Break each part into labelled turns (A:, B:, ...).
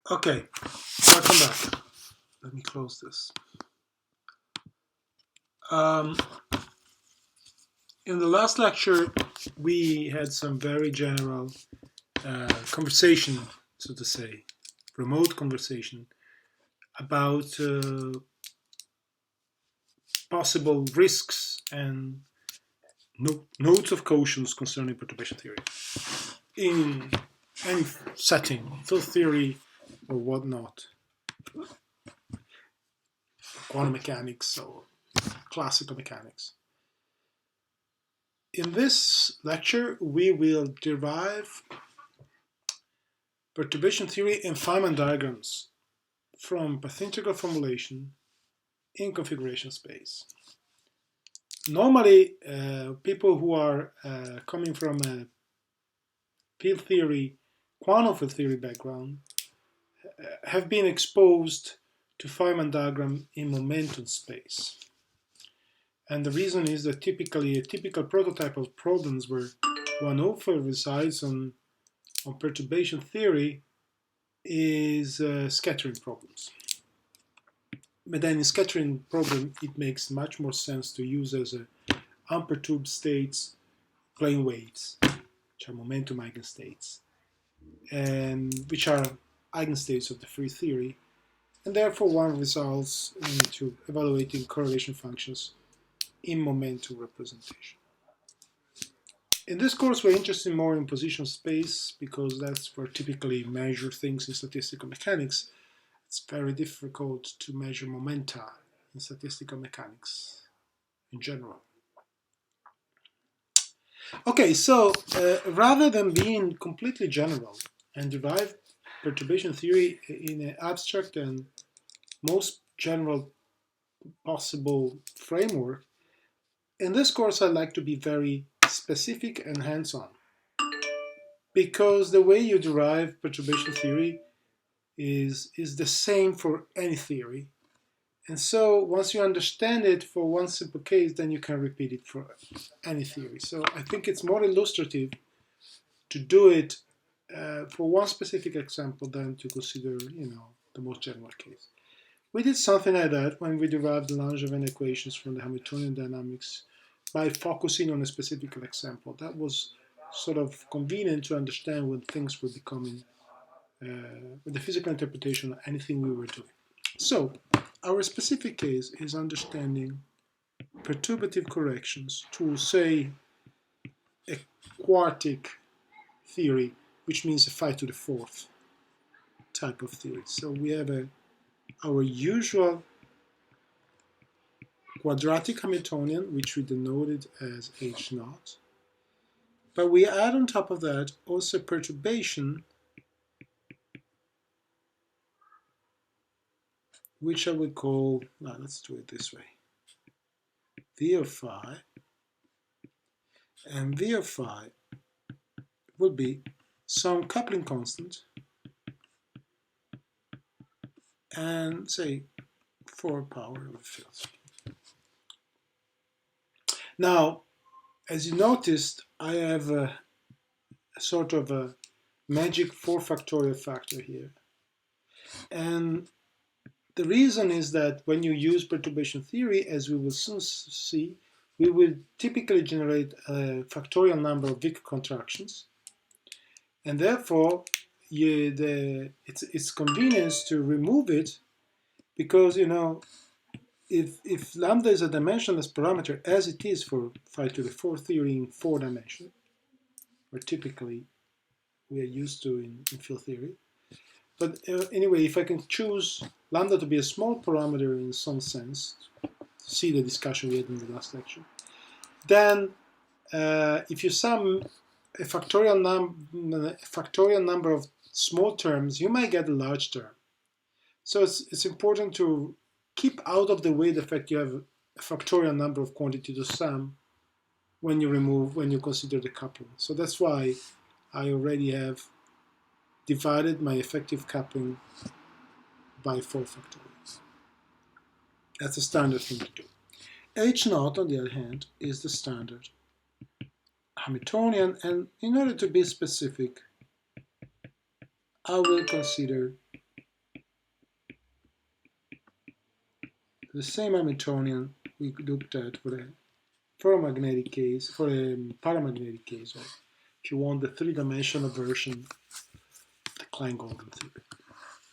A: Okay, welcome back. Let me close this. Um, in the last lecture, we had some very general conversation, so to say, remote conversation about possible risks and notes of cautions concerning perturbation theory in any setting, field theory or whatnot, quantum mechanics or classical mechanics. In this lecture, we will derive perturbation theory in Feynman diagrams from path-integral formulation in configuration space. Normally, people who are coming from a field theory, quantum field theory background have been exposed to Feynman diagram in momentum space. And the reason is that typically a typical prototype of problems where one author resides on perturbation theory is scattering problems. But then in scattering problem, it makes much more sense to use as a unperturbed states plane waves, which are momentum eigenstates, and which are eigenstates of the free theory, and therefore one results into evaluating correlation functions in momentum representation. In this course, we're interested more in position space because that's where typically measure things in statistical mechanics. It's very difficult to measure momenta in statistical mechanics in general. Okay, so rather than being completely general and derive perturbation theory in an abstract and most general possible framework, in this course I'd like to be very specific and hands-on. Because the way you derive perturbation theory is the same for any theory. And so once you understand it for one simple case, then you can repeat it for any theory. So I think it's more illustrative to do it for one specific example than to consider, the most general case. We did something like that when we derived the Langevin equations from the Hamiltonian dynamics by focusing on a specific example. That was sort of convenient to understand when things were becoming with the physical interpretation of anything we were doing. So our specific case is understanding perturbative corrections to, say, a quartic theory, which means a 5 to the 4th type of theory. So we have our usual quadratic Hamiltonian, which we denoted as H naught. But we add on top of that also perturbation, which I would call, let's do it this way, V of phi. And V of phi would be some coupling constant and, say, 4 power of fields. Now, as you noticed, I have a sort of a magic 4 factorial factor here. And the reason is that when you use perturbation theory, as we will soon see, we will typically generate a factorial number of Wick contractions. And therefore, it's convenient to remove it because, if lambda is a dimensionless parameter, as it is for 5 to the 4 theory in 4 dimensions, where typically we are used to in field theory. But anyway, if I can choose lambda to be a small parameter in some sense, see the discussion we had in the last lecture, then if you sum a factorial number of small terms, you might get a large term. So it's important to keep out of the way the fact you have a factorial number of quantity to sum when you consider the coupling. So that's why I already have divided my effective coupling by 4 factorials. That's a standard thing to do. H naught, on the other hand, is the standard Hamiltonian, and in order to be specific, I will consider the same Hamiltonian we looked at for the ferromagnetic case, for the paramagnetic case, or if you want the three-dimensional version, the Klein-Gordon theory,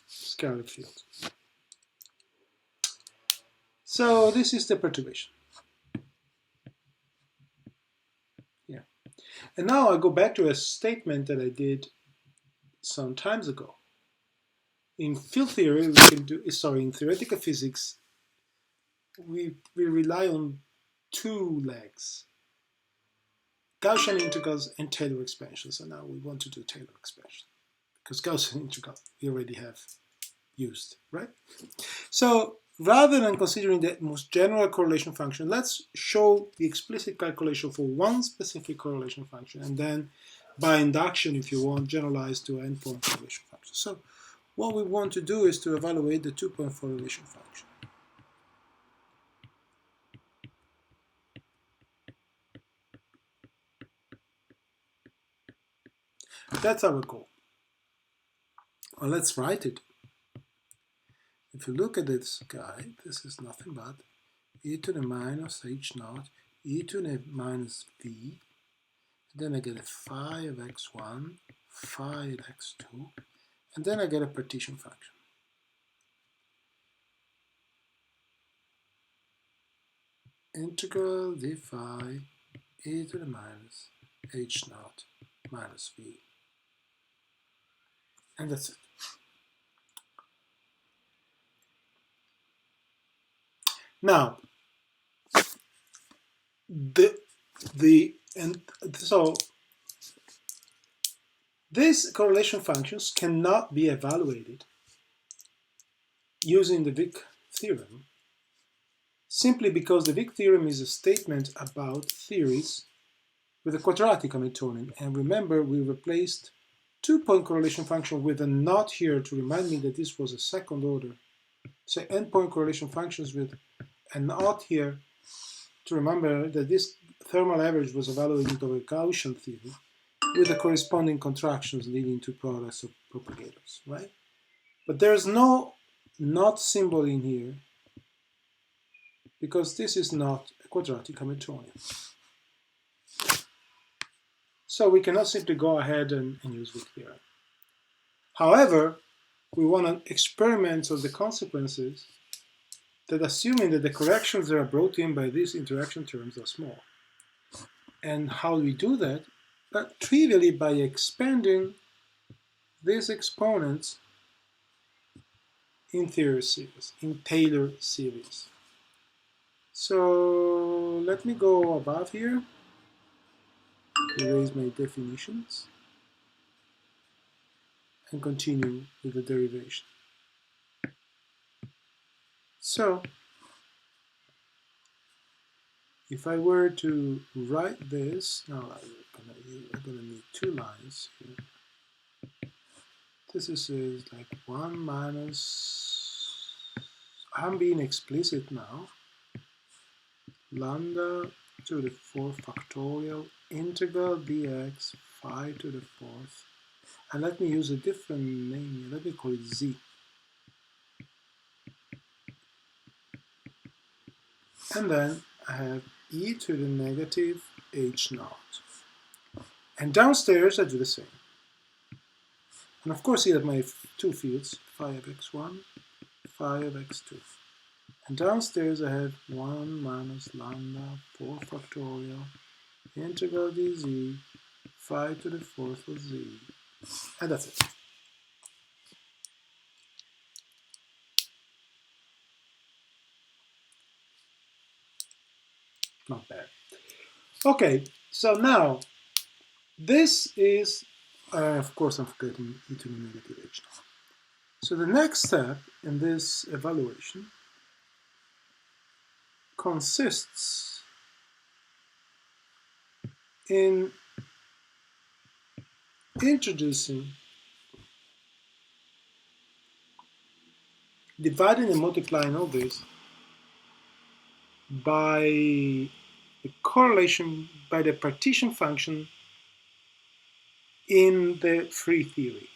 A: scalar fields. So this is the perturbation. Yeah. And now I go back to a statement that I did some times ago. In field theory, we can do, sorry, in theoretical physics, we rely on two legs, Gaussian integrals and Taylor expansions. And now we want to do Taylor expansion because Gaussian integral we already have used, right? So rather than considering the most general correlation function, let's show the explicit calculation for one specific correlation function, and then by induction, if you want, generalize to endpoint correlation function. So what we want to do is to evaluate the two-point correlation function. That's our goal. Well, let's write it. If you look at this guy, this is nothing but e to the minus h naught, e to the minus v. Then I get a phi of x1, phi of x2, and then I get a partition function. Integral d phi e to the minus h naught minus v. And that's it. Now, so these correlation functions cannot be evaluated using the Wick theorem, simply because the Wick theorem is a statement about theories with a quadratic Hamiltonian. And remember, we replaced two-point correlation function with a knot here to remind me that this was a second order. So endpoint correlation functions with a knot here to remember that this thermal average was evaluated over Gaussian theory with the corresponding contractions leading to products of propagators, right? But there's no knot symbol in here because this is not a quadratic Hamiltonian. So we cannot simply go ahead and use Wick theorem. However, we want to experiment on the consequences that assuming that the corrections that are brought in by these interaction terms are small. And how do we do that? But trivially by expanding these exponents in theory series, in Taylor series. So let me go above here, erase my definitions, and continue with the derivation. So if I were to write this, now I'm gonna need two lines here. This is like 1 minus, I'm being explicit now, lambda to the 4th factorial integral dx phi to the 4th. And let me use a different name here. Let me call it z. And then I have e to the negative h naught. And downstairs I do the same. And of course here are my two fields, phi of x1, phi of x2. And downstairs I have 1 minus lambda 4 factorial integral dz phi to the 4th of z. And that's it. Not bad. Okay, so now this is, of course I'm forgetting e to the negative h naught. So the next step in this evaluation consists in introducing, dividing and multiplying all this by the correlation, by the partition function in the free theory.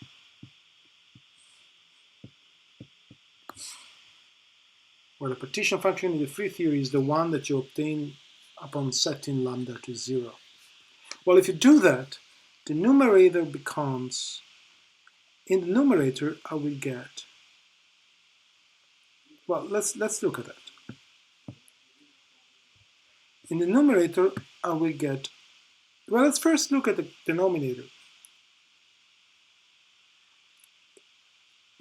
A: where the partition function in the free theory is the one that you obtain upon setting lambda to 0. Well, if you do that, the numerator becomes, in the numerator I will get, well, let's look at that. In the numerator I will get, well, let's first look at the denominator.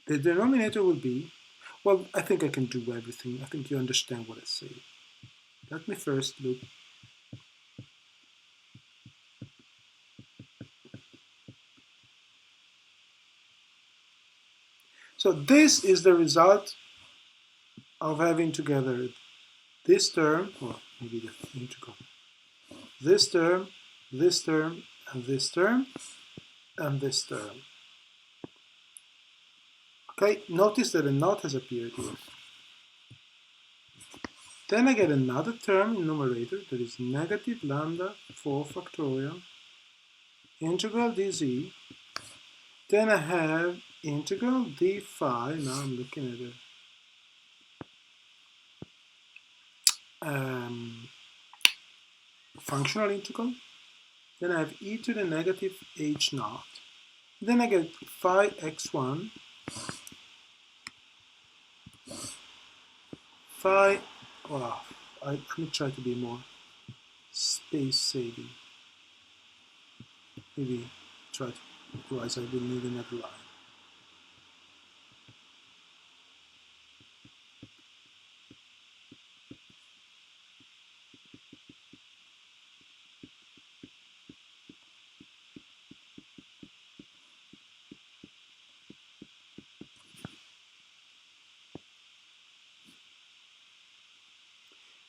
A: The denominator will be, well, I think I can do everything. I think you understand what I say. Let me first look. So this is the result of having together this term, or maybe the integral, this term, this term, and this term, and this term. Okay, notice that a knot has appeared here. Then I get another term in numerator that is negative lambda 4 factorial integral dz. Then I have integral d phi. Now I'm looking at a functional integral. Then I have e to the negative h naught. Then I get phi x1, phi, well, let me try to be more space saving. Maybe try to, otherwise I will need another line.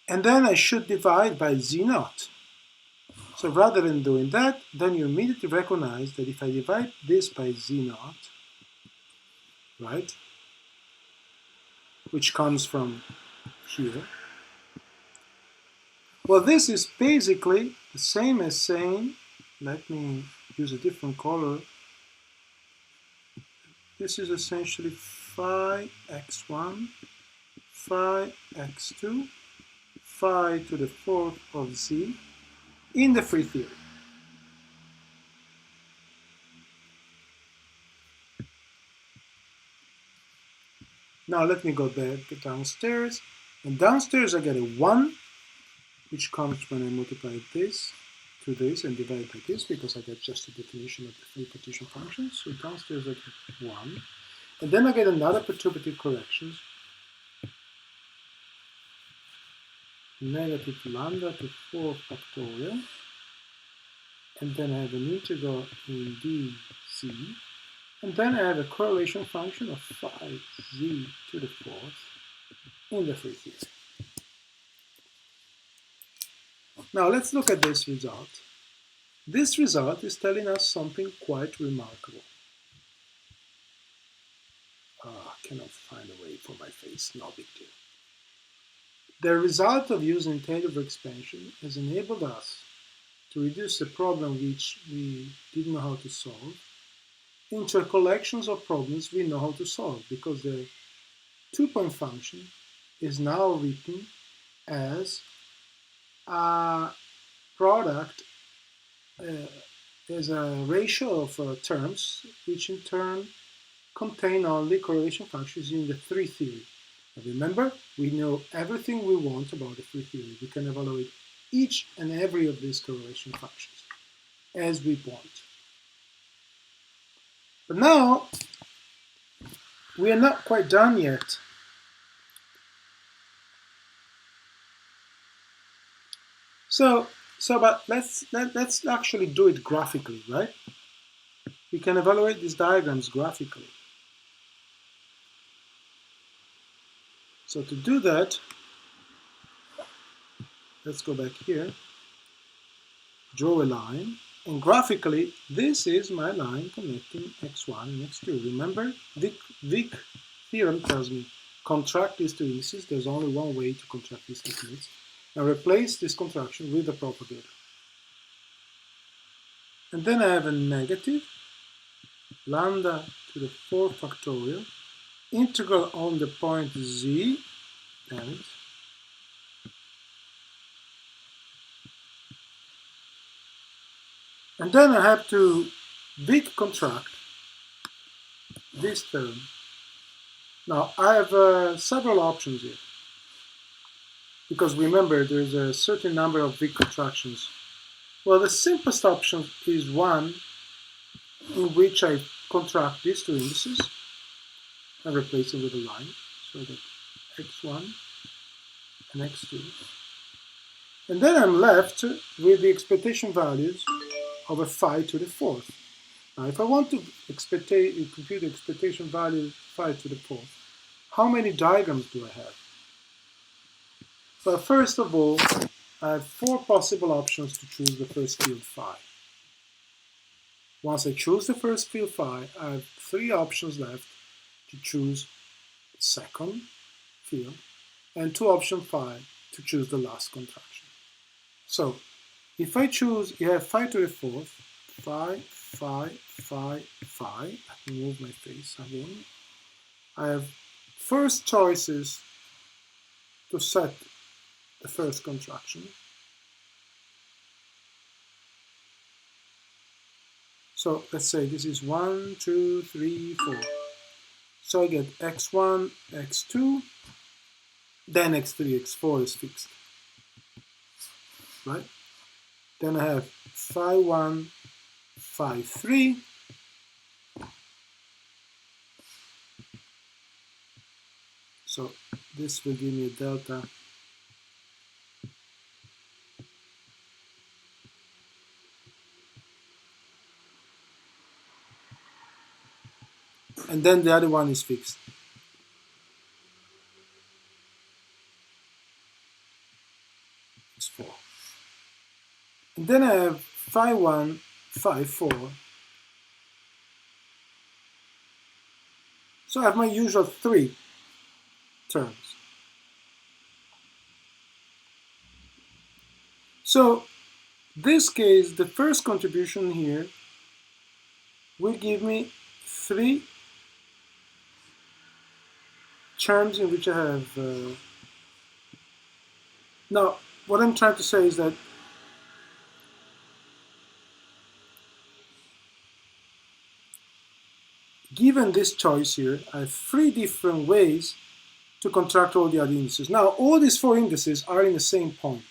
A: And then I should divide by z naught. So rather than doing that, then you immediately recognize that if I divide this by z naught, right, which comes from here, well, this is basically the same as saying, let me use a different color. This is essentially phi x1, phi x2, phi to the fourth of z in the free theory. Now let me go back downstairs, and downstairs I get a 1, which comes when I multiply this to this and divide by this, because I get just the definition of the free partition function. So downstairs I get 1, and then I get another perturbative correction, negative lambda to 4 factorial, and then I have an integral in dz, and then I have a correlation function of phi z to the fourth in the free theory. Now let's look at this result. This result is telling us something quite remarkable. I cannot find a way for my face, no big deal. The result of using Taylor expansion has enabled us to reduce a problem which we didn't know how to solve into a collection of problems we know how to solve, because the two-point function is now written as a product, as a ratio of terms which in turn contain only correlation functions in the free theory. Now remember, we know everything we want about the free theory. We can evaluate each and every of these correlation functions as we want. But now, we are not quite done yet. But let's actually do it graphically, right? We can evaluate these diagrams graphically. So to do that, let's go back here, draw a line, and graphically, this is my line connecting x1 and x2. Remember, Wick theorem tells me contract these two indices. There's only one way to contract these two indices, and replace this contraction with the propagator. And then I have a negative lambda to the 4 factorial integral on the point z and then I have to big contract this term. Now I have several options here, because remember there's a certain number of big contractions. Well, the simplest option is one in which I contract these two indices and replace it with a line. So I get x1 and x2. And then I'm left with the expectation values of a phi to the fourth. Now, if I want to compute the expectation value phi to the fourth, how many diagrams do I have? Well, first of all, I have four possible options to choose the first field phi. Once I choose the first field phi, I have three options left to choose the second field, and two options phi to choose the last contraction. So, if I choose, you have phi to the fourth, phi, phi, phi, phi. I can move my face again. I have first choices to set the first contraction. So let's say this is 1, 2, 3, 4. So I get x1, x2, then x3, x4 is fixed, right? Then I have phi 1, phi 3, so this will give me a delta and then the other one is fixed. It's 4. And then I have phi 1, phi 4. So I have my usual 3 terms. So this case, the first contribution here will give me 3 terms in which I have... Now, what I'm trying to say is that given this choice here, I have 3 different ways to contract all the other indices. Now, all these 4 indices are in the same point,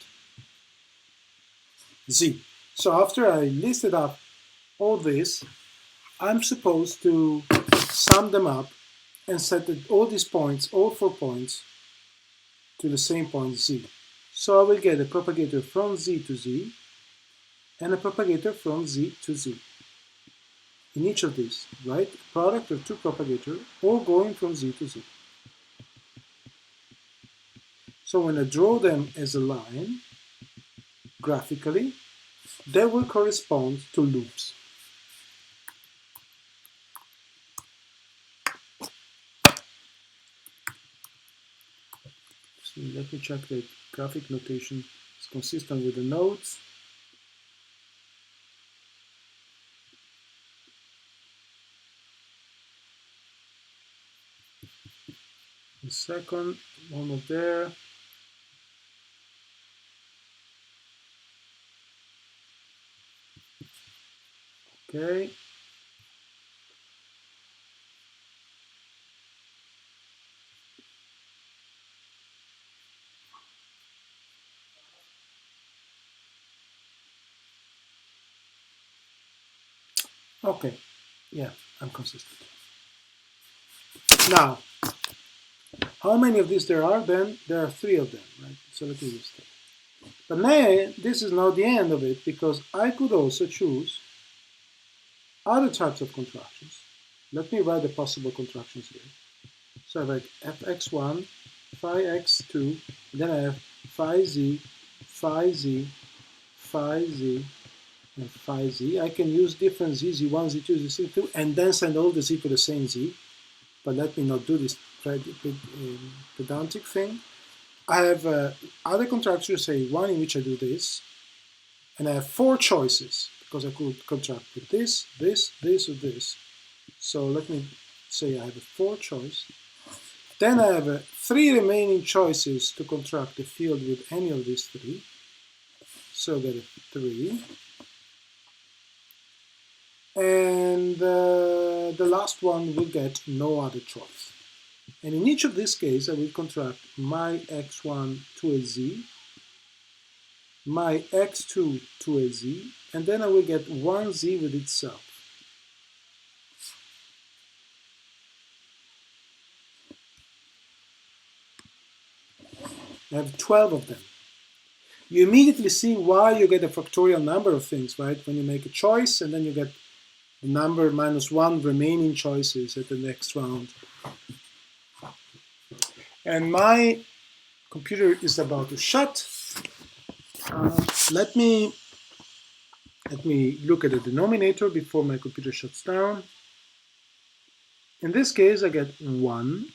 A: z. So after I listed up all this, I'm supposed to sum them up and set all these points, all 4 points, to the same point z. So I will get a propagator from z to z and a propagator from z to z. In each of these, right? Product of 2 propagators, all going from z to z. So when I draw them as a line, graphically, they will correspond to loops. So let me check that graphic notation is consistent with the nodes. The second, one more there. Okay. Okay. Yeah, I'm consistent. Now, how many of these there are then? There are 3 of them, right? So let me use that. But now, this is not the end of it, because I could also choose other types of contractions. Let me write the possible contractions here. So I have fx1, phi x2, then I have phi z, phi z, phi z, and phi z. I can use different z, z1, z2, z2, and then send all the z to the same z. But let me not do this pedantic thing. I have other contractions, say one in which I do this, and I have 4 choices, because I could contract with this, this, this, or this. So let me say I have a 4 choice. Then I have 3 remaining choices to construct a field with any of these 3. So I get a 3. And the last one will get no other choice. And in each of these cases, I will contract my x1 to a z, my x2 to a z, and then I will get one z with itself. I have 12 of them. You immediately see why you get a factorial number of things, right? When you make a choice, and then you get the number minus 1 remaining choices at the next round. And my computer is about to shut. Let me look at the denominator before my computer shuts down. In this case, I get 1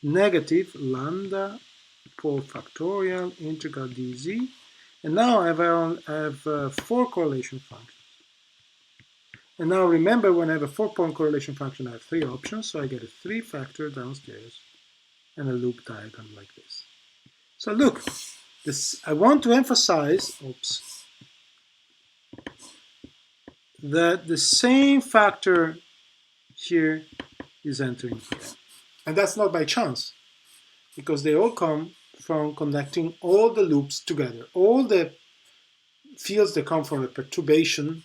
A: negative lambda 4 factorial integral dz. And now I have 4 correlation functions. And now remember, when I have a 4-point correlation function, I have 3 options. So I get a 3 factor downstairs and a loop diagram like this. So look, I want to emphasize, that the same factor here is entering here. And that's not by chance, because they all come from connecting all the loops together. All the fields that come from a perturbation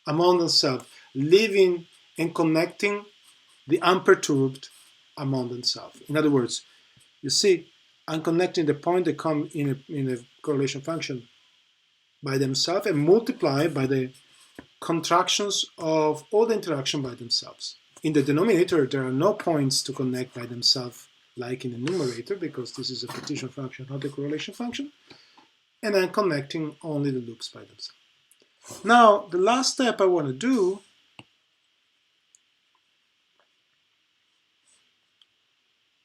A: among themselves, living and connecting the unperturbed among themselves. In other words, you see, I'm connecting the point that come in a correlation function by themselves and multiply by the contractions of all the interaction by themselves. In the denominator, there are no points to connect by themselves like in the numerator, because this is a partition function, not a correlation function. And I'm connecting only the loops by themselves. Now, the last step I want to do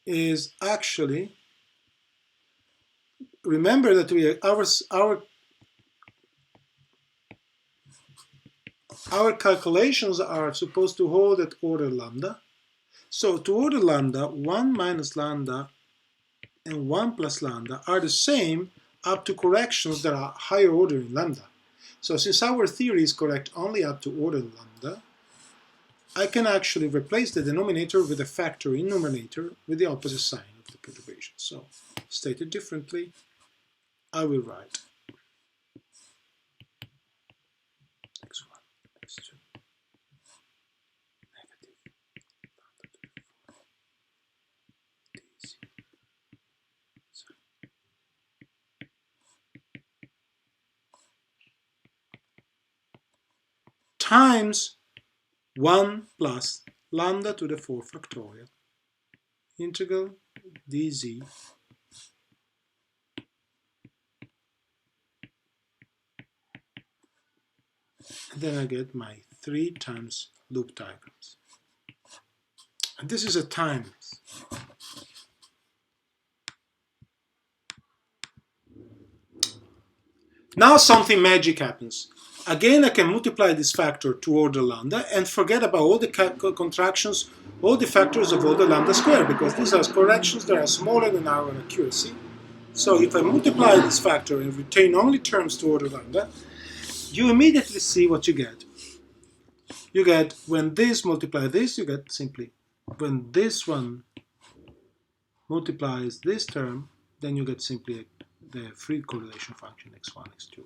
A: is actually remember that our calculations are supposed to hold at order lambda. So to order lambda, 1 minus lambda and 1 plus lambda are the same up to corrections that are higher order in lambda. So since our theory is correct only up to order lambda, I can actually replace the denominator with a factor in numerator with the opposite sign of the perturbation. So stated differently, I will write x1, x2, negative lambda to the 4 dz. Times 1 plus lambda to the 4 factorial integral dz. And then I get my 3 times loop diagrams. And this is a times. Now something magic happens. Again, I can multiply this factor to order lambda and forget about all the contractions, all the factors of order lambda squared, because these are corrections that are smaller than our accuracy. So if I multiply this factor and retain only terms to order lambda, you immediately see what you get. You get, when this multiplies this, you get simply, when this one multiplies this term, then you get simply the free correlation function x1, x2.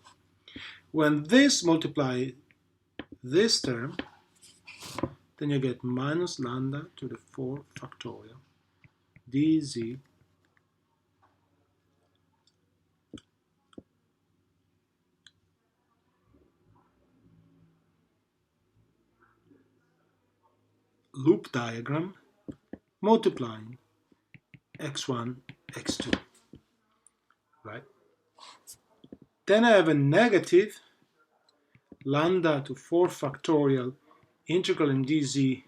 A: When this multiplies this term, then you get minus lambda to the 4 factorial dz loop diagram multiplying x1, x2, right? Then I have a negative lambda to 4 factorial integral in dz,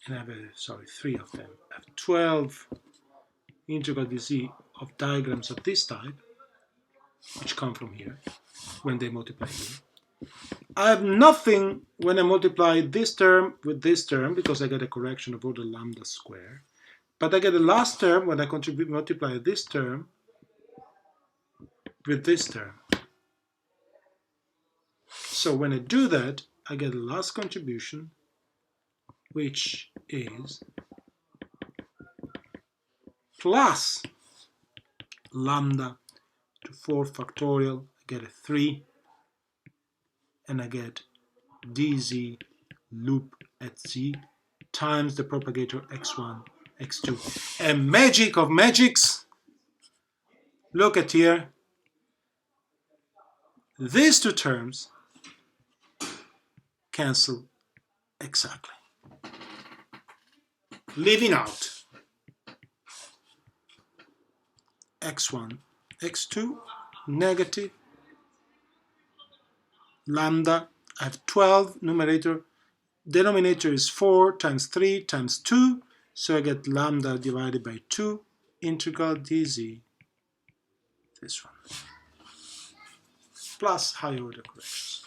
A: and I have 3 of them. I have 12 integral dz of diagrams of this type, which come from here when they multiply here. I have nothing when I multiply this term with this term, because I get a correction of order lambda square. But I get the last term when I multiply this term with this term. So when I do that, I get the last contribution, which is plus lambda to 4 factorial. I get a 3, and I get dz loop at z times the propagator x1, x2. And magic of magics, look at here, these two terms cancel exactly, leaving out x1, x2, negative lambda. I have 12 numerator, denominator is 4 times 3 times 2, so I get lambda divided by 2 integral dz, this one, plus higher order corrections.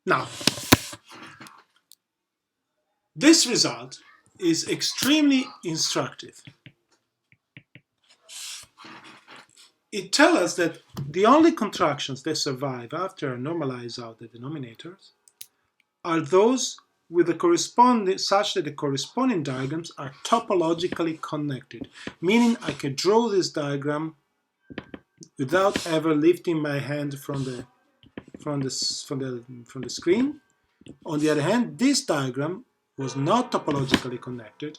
A: Now, this result is extremely instructive. It tells us that the only contractions that survive after I normalize out the denominators are those with the corresponding, such that the corresponding diagrams are topologically connected, meaning I can draw this diagram without ever lifting my hand from the screen. On the other hand, this diagram was not topologically connected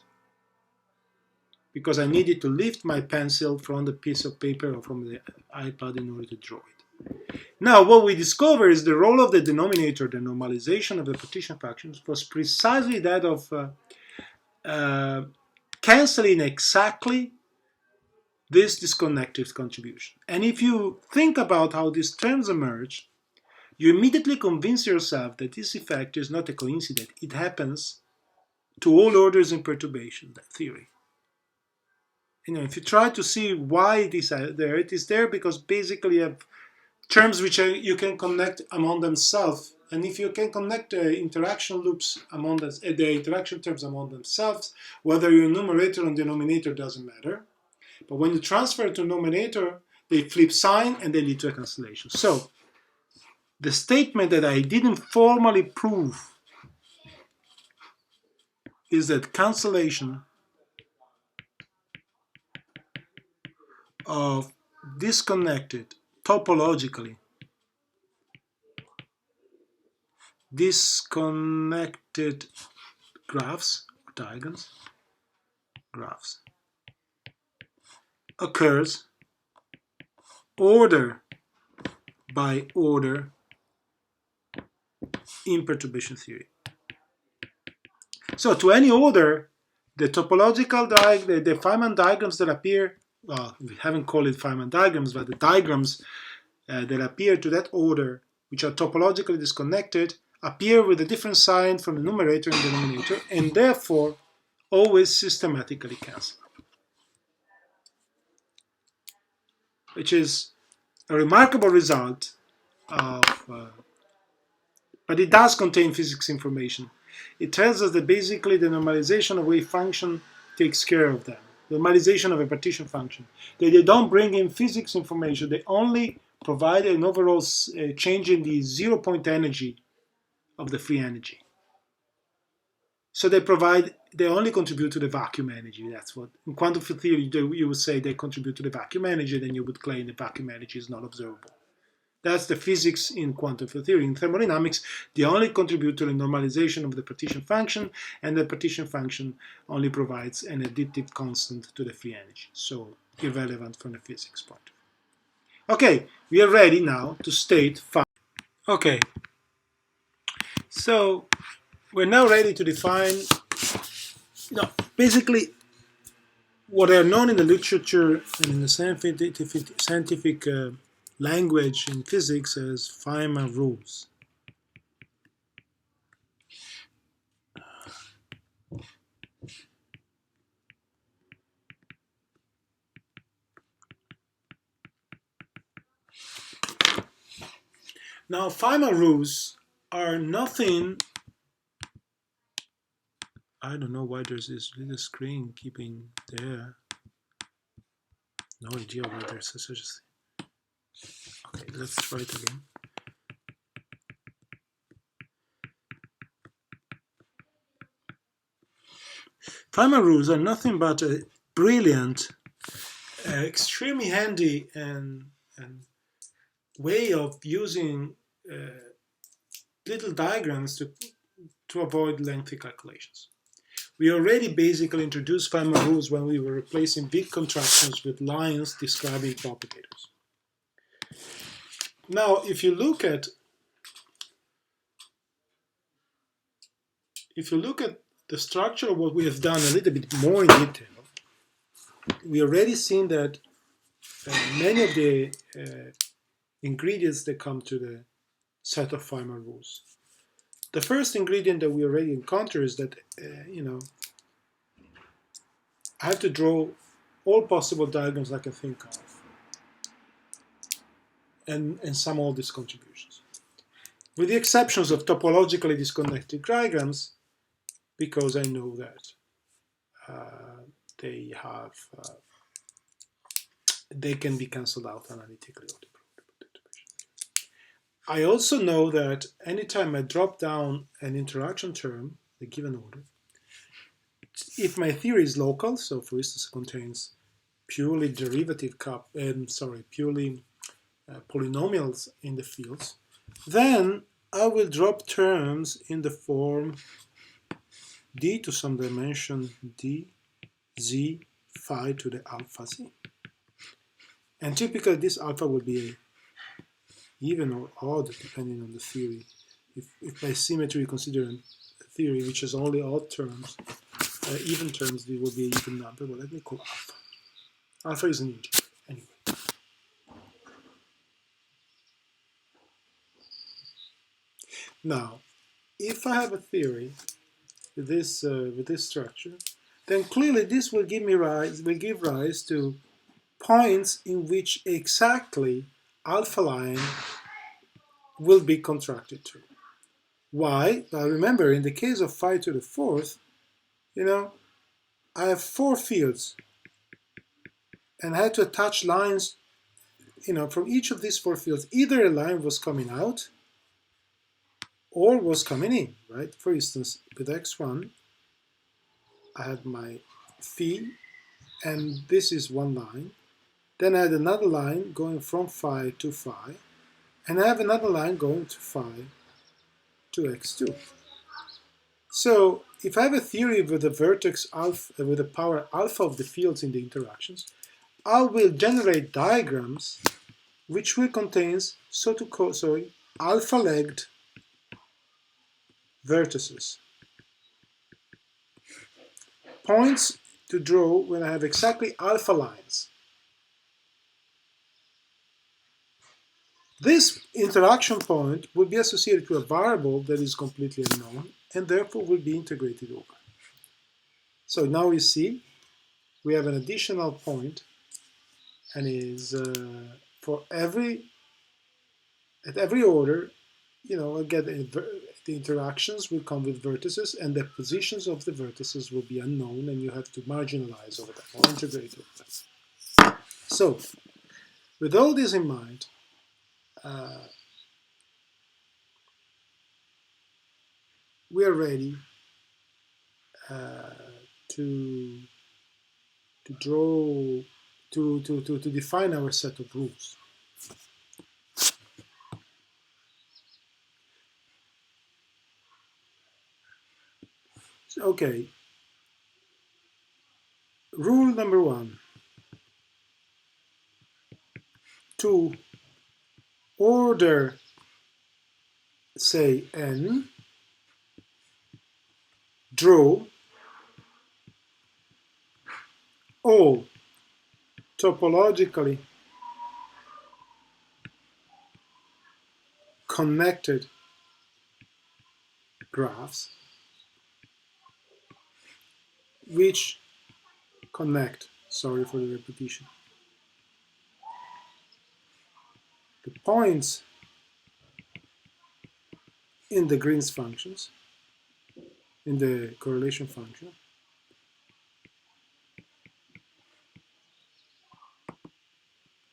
A: because I needed to lift my pencil from the piece of paper or from the iPad in order to draw it. Now, what we discover is the role of the denominator, the normalization of the partition functions, was precisely that of canceling exactly this disconnected contribution. And if you think about how these terms emerge, you immediately convince yourself that this effect is not a coincidence. It happens to all orders in perturbation, that theory. If you try to see why it is there, it is there because basically you have terms which you can connect among themselves. And if you can connect the interaction loops among the interaction terms among themselves, whether your numerator and denominator doesn't matter. But when you transfer to numerator, they flip sign and they lead to a cancellation. So the statement that I didn't formally prove is that cancellation of disconnected, topologically disconnected graphs, diagrams, graphs, occurs order by order in perturbation theory. So to any order, the topological the Feynman diagrams that appear, well, we haven't called it Feynman diagrams, but the diagrams that appear to that order, which are topologically disconnected, appear with a different sign from the numerator and denominator, and therefore always systematically cancel. Which is a remarkable result of, but it does contain physics information. It tells us that basically the normalization of wave function takes care of them. The normalization of a partition function. They don't bring in physics information, they only provide an overall change in the 0-point energy of the free energy. So they only contribute to the vacuum energy. That's what, in quantum field theory, you would say they contribute to the vacuum energy, then you would claim the vacuum energy is not observable. That's the physics in quantum field theory. In thermodynamics, they only contribute to the normalization of the partition function, and the partition function only provides an additive constant to the free energy. So irrelevant from the physics point of view. Okay, we are ready now to state 5. Okay, so we're now ready to define, basically what are known in the literature and in the scientific language in physics as Feynman rules. Now, Feynman rules are nothing I don't know why there's this little screen keeping there. No idea why there's such a thing. Okay, let's try it again. Feynman rules are nothing but a brilliant, extremely handy and way of using little diagrams to avoid lengthy calculations. We already basically introduced Feynman rules when we were replacing big contractions with lines describing propagators. Now, if you look at the structure of what we have done a little bit more in detail, we already seen that many of the ingredients that come to the set of Feynman rules. The first ingredient that we already encounter is that I have to draw all possible diagrams I can think of and sum all these contributions. With the exceptions of topologically disconnected diagrams, because I know that they can be cancelled out analytically. I also know that anytime I drop down an interaction term, the given order, if my theory is local, so for instance it contains purely purely polynomials in the fields, then I will drop terms in the form d to some dimension d z phi to the alpha z. And typically this alpha will be even or odd depending on the theory. If by symmetry you consider a theory which has only odd terms, even terms, it will be an even number, but let me call alpha. Alpha is an integer, anyway. Now, if I have a theory with this structure, then clearly this will give rise to points in which exactly alpha line will be contracted to. Why? Well, remember, in the case of phi to the fourth, I have 4 fields, and I had to attach lines, from each of these 4 fields. Either a line was coming out or was coming in, right? For instance, with x1, I had my phi, and this is one line. Then I had another line going from phi to phi, and I have another line going to phi to x2. So if I have a theory with a vertex alpha, with a power alpha of the fields in the interactions, I will generate diagrams which will contain alpha-legged vertices. Points to draw when I have exactly alpha lines. This interaction point will be associated to a variable that is completely unknown and therefore will be integrated over. So now you see we have an additional point, and is at every order, again, the interactions will come with vertices, and the positions of the vertices will be unknown, and you have to marginalize over them or integrate over them. So, with all this in mind, we are ready to draw to define our set of rules. So, okay. Rule number 1. To order, say, n, draw all topologically connected graphs which connect, sorry for the repetition, the points in the Green's functions in the correlation function.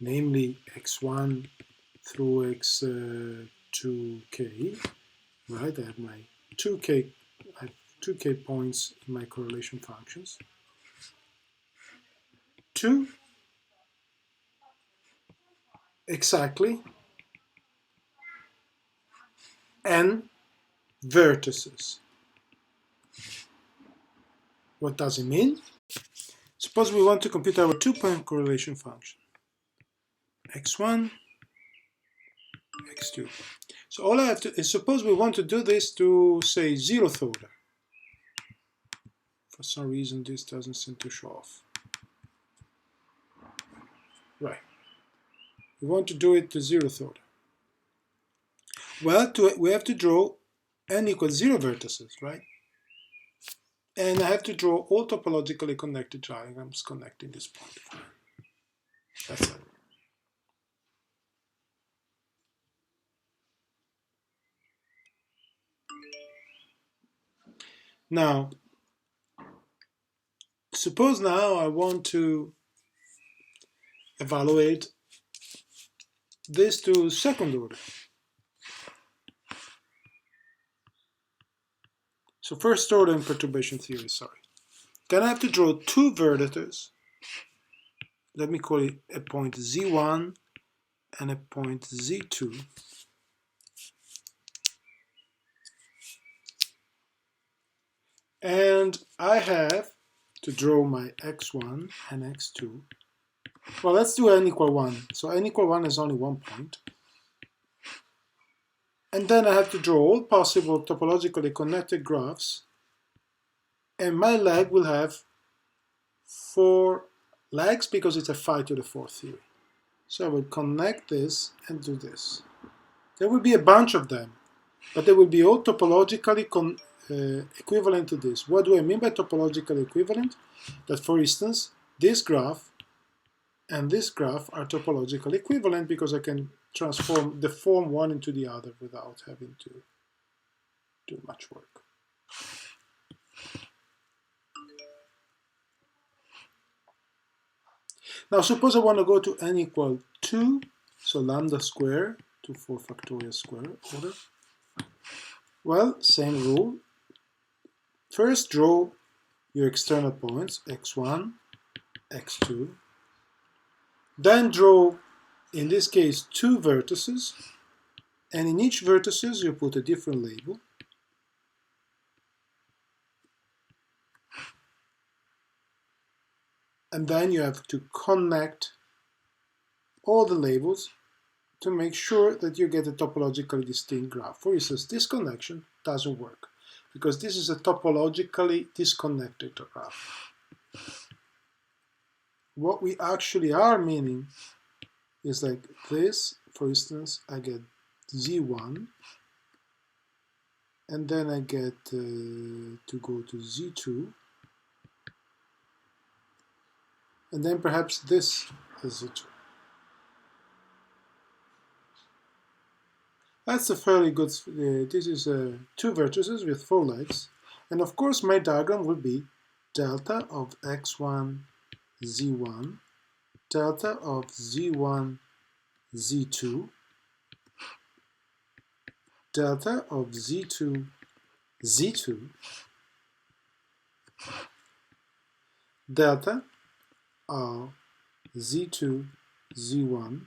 A: Namely x1 through x2k, right? I have my 2k, I have 2k points in my correlation functions. 2 exactly n vertices. What does it mean? Suppose we want to compute our two-point correlation function, x1, x2. So all I have to is, suppose we want to do this to, say, 0th order. For some reason this doesn't seem to show off. Right. We want to do it to 0th order. Well, we have to draw n equals 0 vertices, right? And I have to draw all topologically connected diagrams connecting this point. That's it. Now, suppose now I want to evaluate this to second order. So first order in perturbation theory, sorry. Then I have to draw two vertices. Let me call it a point Z1 and a point Z2. And I have to draw my x1 and x2. Well, let's do n equal 1. So n equal 1 is only 1 point. And then I have to draw all possible topologically connected graphs. And my leg will have 4 legs because it's a phi to the 4th theory. So I will connect this and do this. There will be a bunch of them, but they will be all topologically equivalent to this. What do I mean by topologically equivalent? That, for instance, this graph and this graph are topologically equivalent because I can transform the form one into the other without having to do much work. Now suppose I want to go to n equal 2, so lambda square to 4 factorial square order. Well, same rule. First draw your external points, x1, x2. Then draw, in this case, two vertices. And in each vertices you put a different label. And then you have to connect all the labels to make sure that you get a topologically distinct graph. For instance, this connection doesn't work because this is a topologically disconnected graph. What we actually are meaning is like this. For instance, I get Z1, and then I get to go to Z2, and then perhaps this is Z2. That's a fairly good, this is 2 vertices with 4 legs. And of course my diagram will be delta of x1, z1, delta of z1, z2, delta of z2, z2, delta of z2, z1,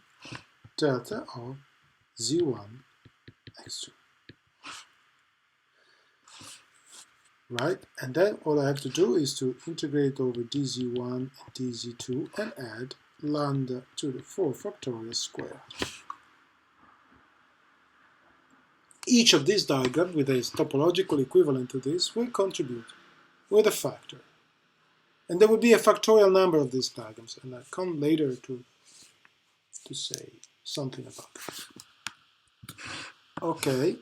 A: delta of z1, x2. Right? And then all I have to do is to integrate over dz1 and dz2 and add lambda to the 4 factorial square. Each of these diagrams with a topological equivalent to this will contribute with a factor. And there will be a factorial number of these diagrams, and I'll come later to say something about that. Okay.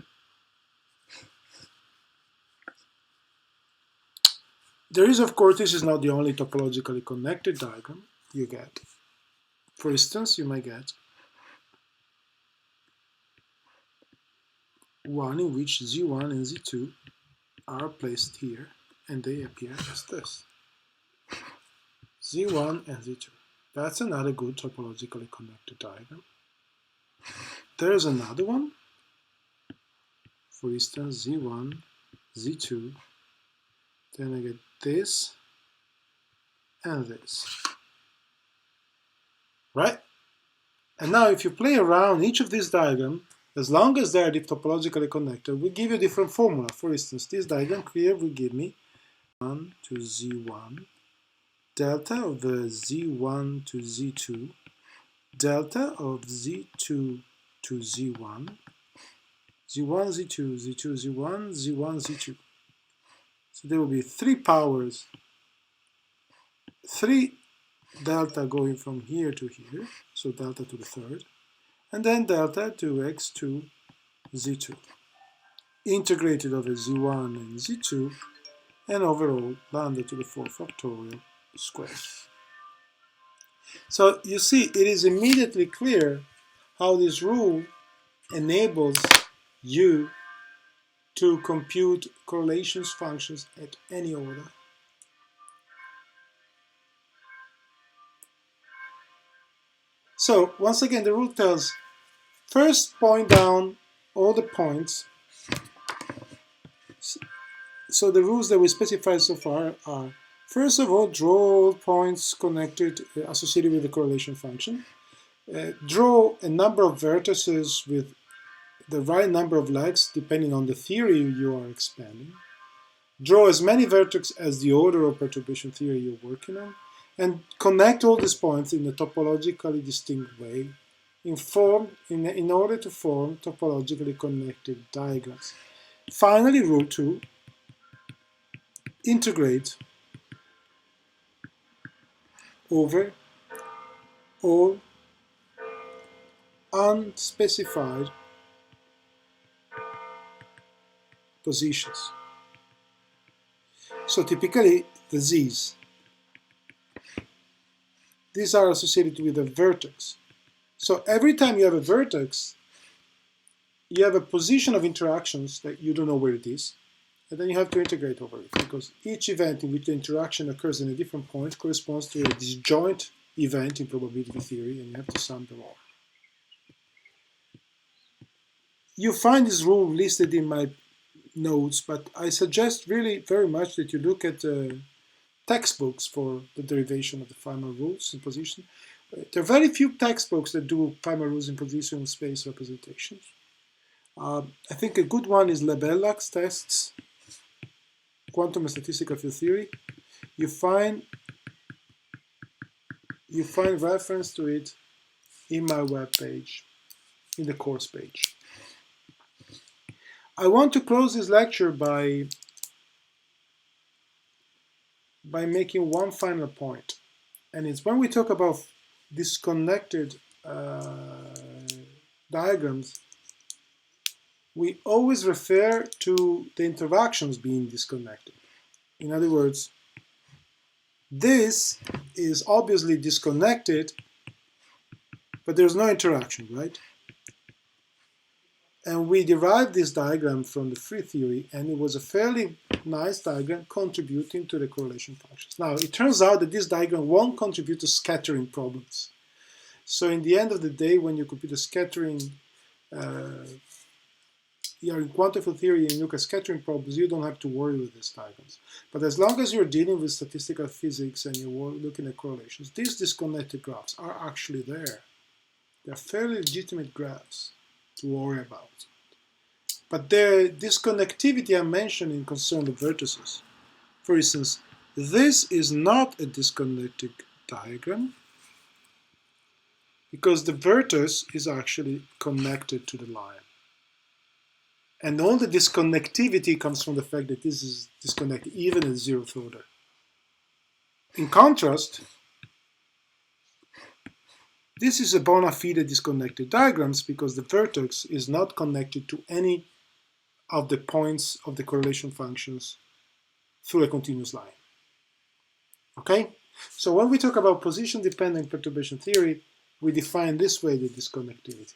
A: There is, of course, this is not the only topologically connected diagram you get. For instance, you might get one in which Z1 and Z2 are placed here, and they appear as this. Z1 and Z2. That's another good topologically connected diagram. There's another one. For instance, Z1, Z2. Then I get this and this. Right? And now if you play around each of these diagrams, as long as they are topologically connected, we give you different formula. For instance, this diagram here will give me 1 to Z1, delta of the Z1 to Z2, delta of Z2 to Z1, Z1, Z2, Z2, Z1, Z1, Z2. So there will be 3 powers, 3 delta going from here to here, so delta to the third, and then delta to x2, Z2, integrated over Z1 and Z2, and overall lambda to the 4 factorial squared. So you see, it is immediately clear how this rule enables you to compute correlations functions at any order. So once again, the rule tells, first point down all the points. So the rules that we specified so far are, first of all, draw all points connected, associated with the correlation function. Draw a number of vertices with the right number of legs, depending on the theory you are expanding. Draw as many vertices as the order of perturbation theory you're working on, and connect all these points in a topologically distinct way in order to form topologically connected diagrams. Finally, rule 2, integrate over all unspecified positions. So typically, the z's. These are associated with a vertex. So every time you have a vertex, you have a position of interactions that you don't know where it is, and then you have to integrate over it, because each event in which the interaction occurs in a different point corresponds to a disjoint event in probability theory, and you have to sum them all. You find this rule listed in my notes, but I suggest really very much that you look at textbooks for the derivation of the Feynman rules in position. There are very few textbooks that do Feynman rules in position space representations. I think a good one is Lebellac's tests, Quantum and Statistical Field Theory. You find reference to it in my web page, in the course page. I want to close this lecture by making one final point, and it's when we talk about disconnected diagrams, we always refer to the interactions being disconnected. In other words, this is obviously disconnected, but there's no interaction, right? And we derived this diagram from the free theory, and it was a fairly nice diagram contributing to the correlation functions. Now, it turns out that this diagram won't contribute to scattering problems. So in the end of the day, when you compute the scattering, you're in quantum field theory and you look at scattering problems, you don't have to worry with these diagrams. But as long as you're dealing with statistical physics and you're looking at correlations, these disconnected graphs are actually there. They're fairly legitimate graphs to worry about. But the disconnectivity I'm mentioning concerns the vertices. For instance, this is not a disconnected diagram because the vertex is actually connected to the line. And all the disconnectivity comes from the fact that this is disconnected even at zeroth order. In contrast, this is a bona fide disconnected diagrams because the vertex is not connected to any of the points of the correlation functions through a continuous line. Okay? So when we talk about position-dependent perturbation theory, we define this way the disconnectivity.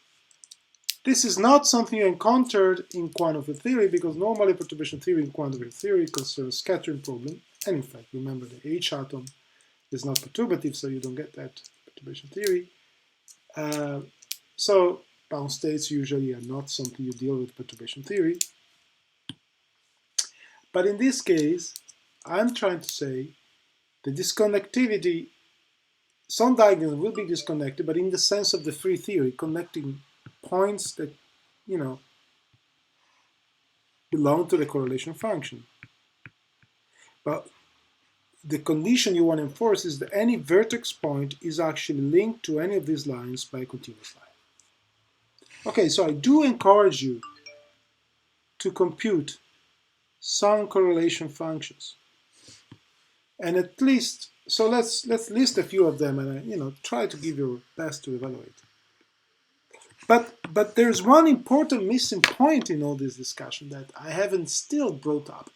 A: This is not something you encountered in quantum theory, because normally perturbation theory in quantum theory concerns scattering problem. And in fact, remember the H atom is not perturbative, so you don't get that perturbation theory. So bound states usually are not something you deal with perturbation theory. But in this case, I'm trying to say the disconnectivity, some diagrams will be disconnected, but in the sense of the free theory, connecting points that, you know, belong to the correlation function. But the condition you want to enforce is that any vertex point is actually linked to any of these lines by a continuous line. Okay, so I do encourage you to compute some correlation functions. And at least, so let's list a few of them and try to give your best to evaluate. But there's one important missing point in all this discussion that I haven't still brought up.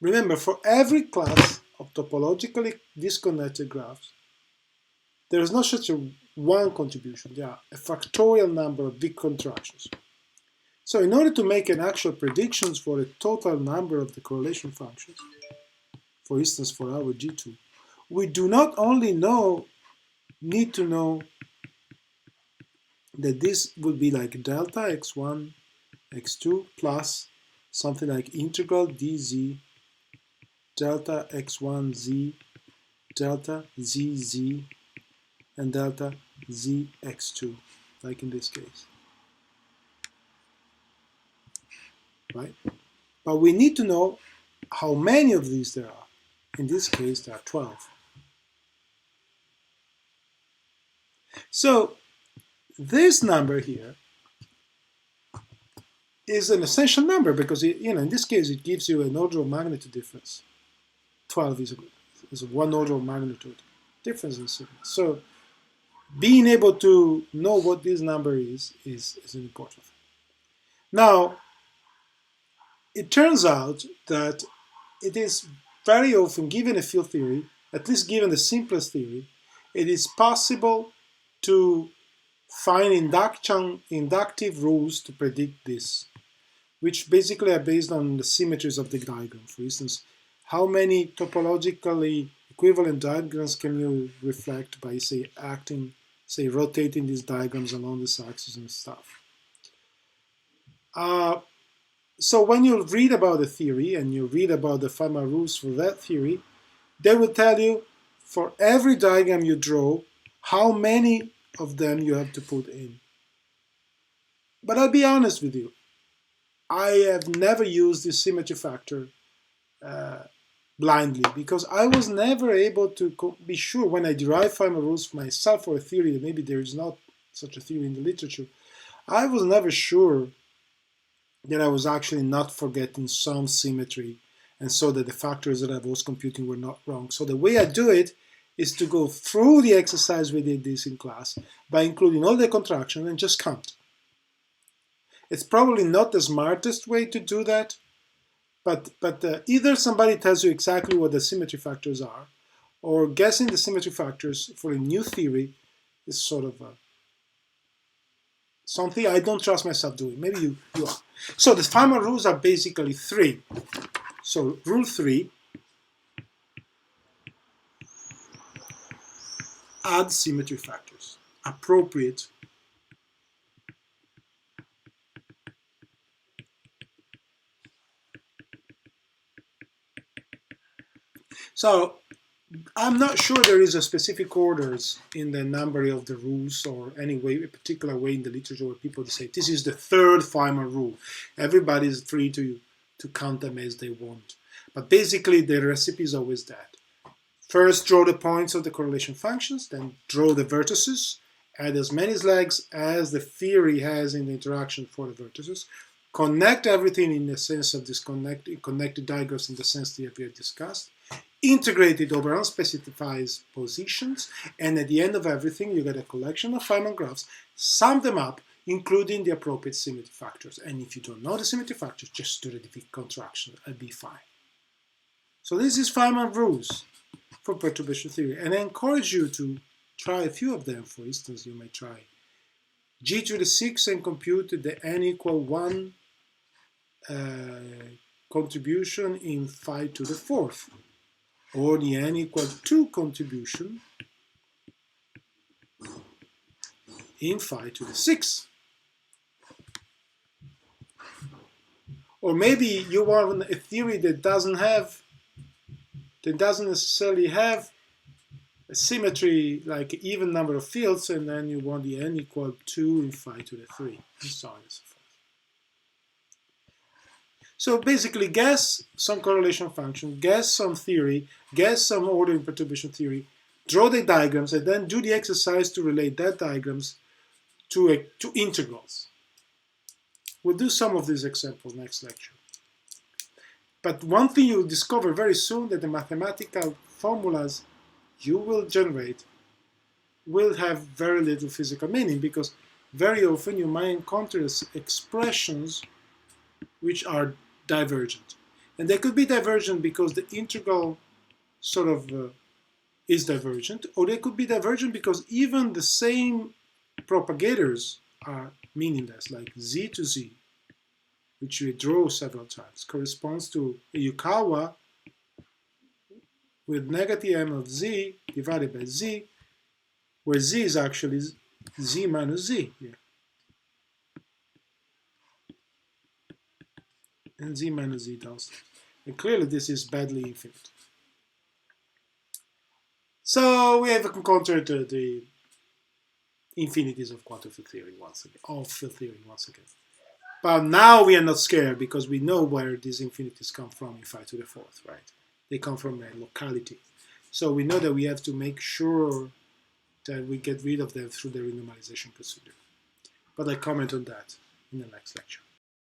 A: Remember, for every class of topologically disconnected graphs, there is not such a one contribution. There are a factorial number of big contractions. So in order to make an actual predictions for a total number of the correlation functions, for instance, for our G2, we do not only need to know that this would be like delta x1, x2 plus something like integral dz delta x1 z delta zz and delta zx2, like in this case, right? But we need to know how many of these there are. In this case, there are 12. So this number here is an essential number because in this case it gives you an order of magnitude difference. 12 is one order of magnitude difference in sigma. So being able to know what this number is an important thing. Now, it turns out that it is very often, given a field theory, at least given the simplest theory, it is possible to find inductive rules to predict this, which basically are based on the symmetries of the diagram. For instance, how many topologically equivalent diagrams can you reflect by, say, rotating these diagrams along this axis and stuff. So when you read about the theory and you read about the Feynman rules for that theory, they will tell you for every diagram you draw, how many of them you have to put in. But I'll be honest with you, I have never used this symmetry factor blindly, because I was never able to be sure when I derive Feynman rules for myself for a theory that maybe there is not such a theory in the literature. I was never sure that I was actually not forgetting some symmetry, and so that the factors that I was computing were not wrong. So the way I do it is to go through the exercise we did this in class by including all the contractions and just count. It's probably not the smartest way to do that, but either somebody tells you exactly what the symmetry factors are, or guessing the symmetry factors for a new theory is sort of something I don't trust myself doing. Maybe you are. So the Feynman rules are basically three. So rule 3, add symmetry factors, appropriate. So I'm not sure there is a specific orders in the number of the rules or any way, a particular way in the literature where people say this is the third Feynman rule. Everybody is free to count them as they want. But basically the recipe is always that. First, draw the points of the correlation functions, then draw the vertices, add as many legs as the theory has in the interaction for the vertices, connect everything in the sense of connected diagrams in the sense that we have discussed, integrate it over unspecified positions, and at the end of everything you get a collection of Feynman graphs, sum them up, including the appropriate symmetry factors. And if you don't know the symmetry factors, just do the contraction and be fine. So this is Feynman rules for perturbation theory, and I encourage you to try a few of them. For instance, you may try g to the 6 and compute the n equal 1 contribution in phi to the 4th, or the n equal 2 contribution in phi to the 6th. Or maybe you want a theory that doesn't necessarily have a symmetry, like an even number of fields, and then you want the n equal 2 in phi to the 3, and so on and so forth. So basically, guess some correlation function, guess some theory, guess some ordering perturbation theory, draw the diagrams, and then do the exercise to relate that diagrams to integrals. We'll do some of these examples next lecture. But one thing you'll discover very soon, that the mathematical formulas you will generate will have very little physical meaning, because very often you might encounter expressions which are divergent. And they could be divergent because the integral sort of is divergent, or they could be divergent because even the same propagators are meaningless, like z to z, which we draw several times, corresponds to a Yukawa with negative m of z divided by z, where z is actually z minus z here. And z minus z downstairs. And clearly this is badly infinite. So we have encountered the infinities of quantitative theory once again, But now we are not scared, because we know where these infinities come from in phi to the 4th, right? They come from a locality. So we know that we have to make sure that we get rid of them through the renormalization procedure. But I comment on that in the next lecture.